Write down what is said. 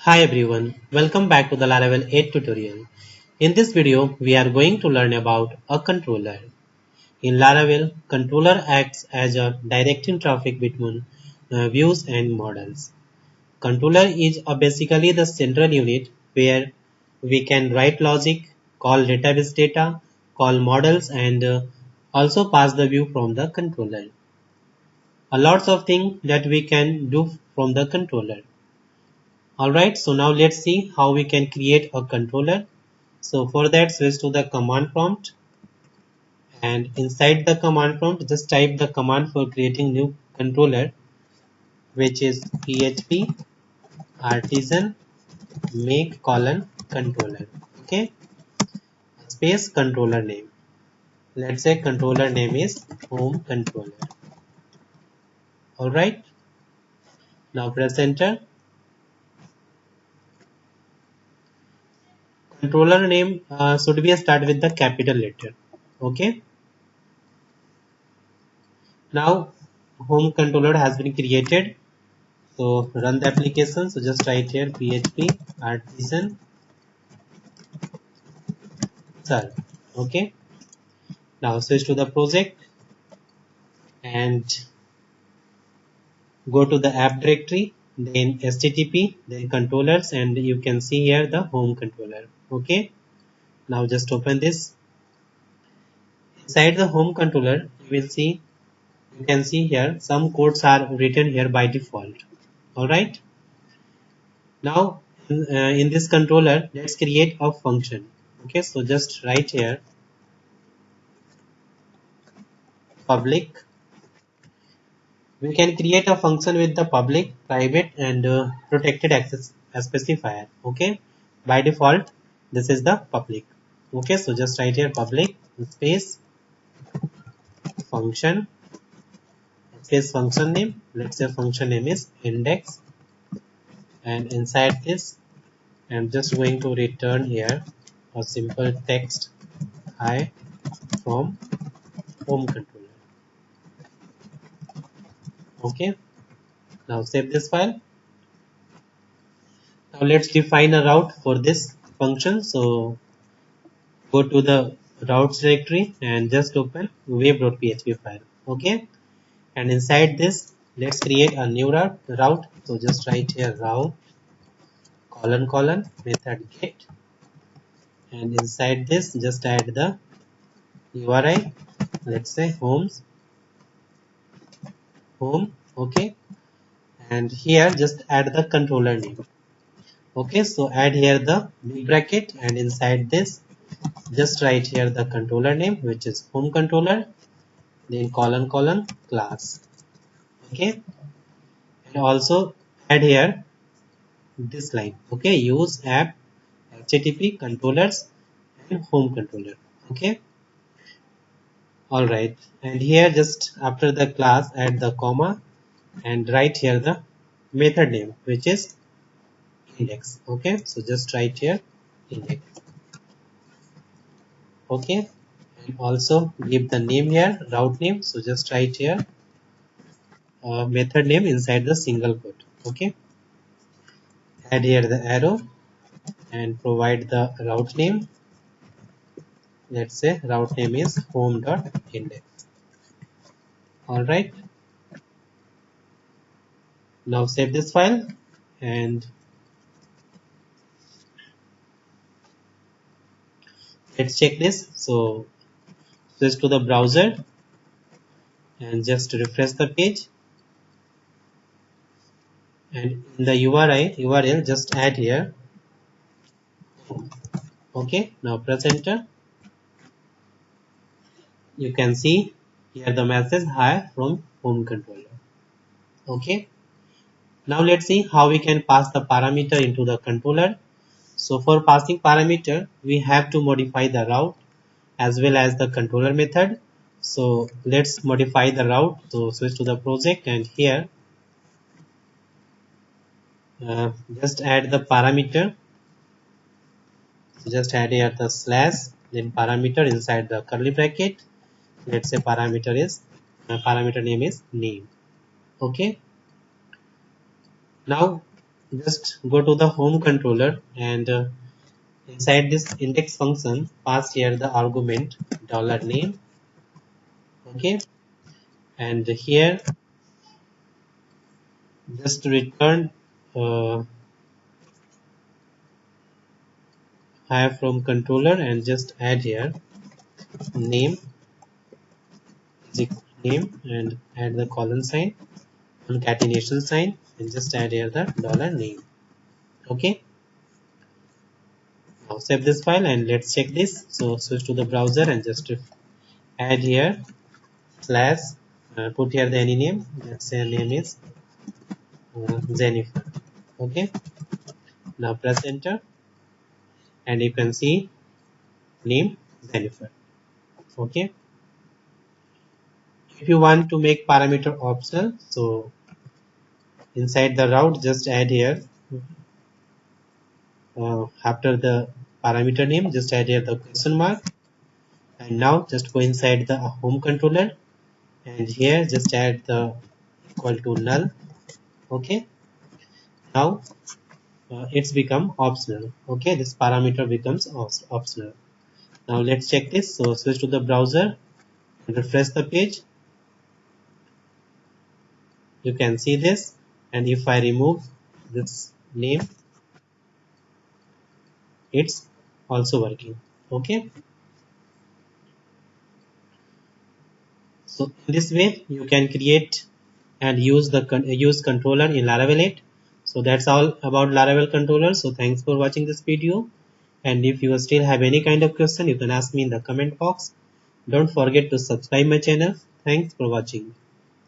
Hi everyone, welcome back to the Laravel 8 tutorial. In this video, we are going to learn about a controller. In Laravel, controller acts as a directing traffic between views and models. Controller is basically the central unit where we can write logic, call database data, call models and also pass the view from the controller. A lots of things that we can do from the controller. Alright, so now let's see how we can create a controller. So for that, switch to the command prompt, and inside the command prompt just type the command for creating new controller, which is php artisan make colon controller. Okay, space controller name. Let's say controller name is home controller. Alright, now press enter. Controller name should be start with the capital letter. Okay, now home controller has been created. So run the application. So just write here php artisan serve. Okay. Now switch to the project and go to the app directory, then http, then controllers, and you can see here the home controller. Okay. Now just open this. Inside the home controller, you can see here some codes are written here by default. Alright. Now in this controller, let's create a function. Okay. So just write here public. We can create a function with the public, private and protected access specifier. Okay, by default this is the public. Okay, so just write here public space function space function name. Let's say function name is index, and inside this I'm just going to return here a simple text hi from home controller. Okay, now save this file. Now let's define a route for this function. So go to the routes directory and just open web.php file. Okay, and inside this let's create a new route. So just write here route colon method get, and inside this just add the URI. Let's say home. Okay, and here just add the controller name. Okay, so add here the big bracket, and inside this just write here the controller name, which is home controller, then colon class. Okay, and also add here this line. Okay, use app http controllers and home controller. Okay, all right, and here just after the class add the comma and write here the method name, which is index. Okay, so just write here index. Okay, and also give the name here route name. So just write here method name inside the single quote. Okay, add here the arrow and provide the route name. Let's say route name is home.index. Alright, now save this file and let's check this. So switch to the browser and just refresh the page, and in the URL just add here. Okay, now press enter. You can see here the message hi from home controller. Okay, now let's see how we can pass the parameter into the controller. So for passing parameter, we have to modify the route as well as the controller method. So let's modify the route. So switch to the project, and here just add the parameter. So just add here the slash, then parameter inside the curly bracket. Let's say parameter name is name. Okay, now just go to the home controller and inside this index function pass here the argument $name. Okay, and here just return have from controller and just add here name is equal to name and add the colon sign, concatenation sign, and just add here the $name. Okay, now save this file and let's check this. So switch to the browser and just add here slash put here the any name. Let's say name is Jennifer. Okay, now press enter and you can see name Jennifer. Okay, if you want to make parameter optional, so inside the route just add here after the parameter name just add here the question mark, and now just go inside the home controller and here just add the equal to null. Okay, now it's become optional. Okay, this parameter becomes optional. Now let's check this. So switch to the browser and refresh the page. You can see this, and if I remove this name, it's also working. Okay, so in this way you can create and use the use controller in Laravel 8. So that's all about Laravel controller. So thanks for watching this video, and if you still have any kind of question you can ask me in the comment box. Don't forget to subscribe my channel. Thanks for watching.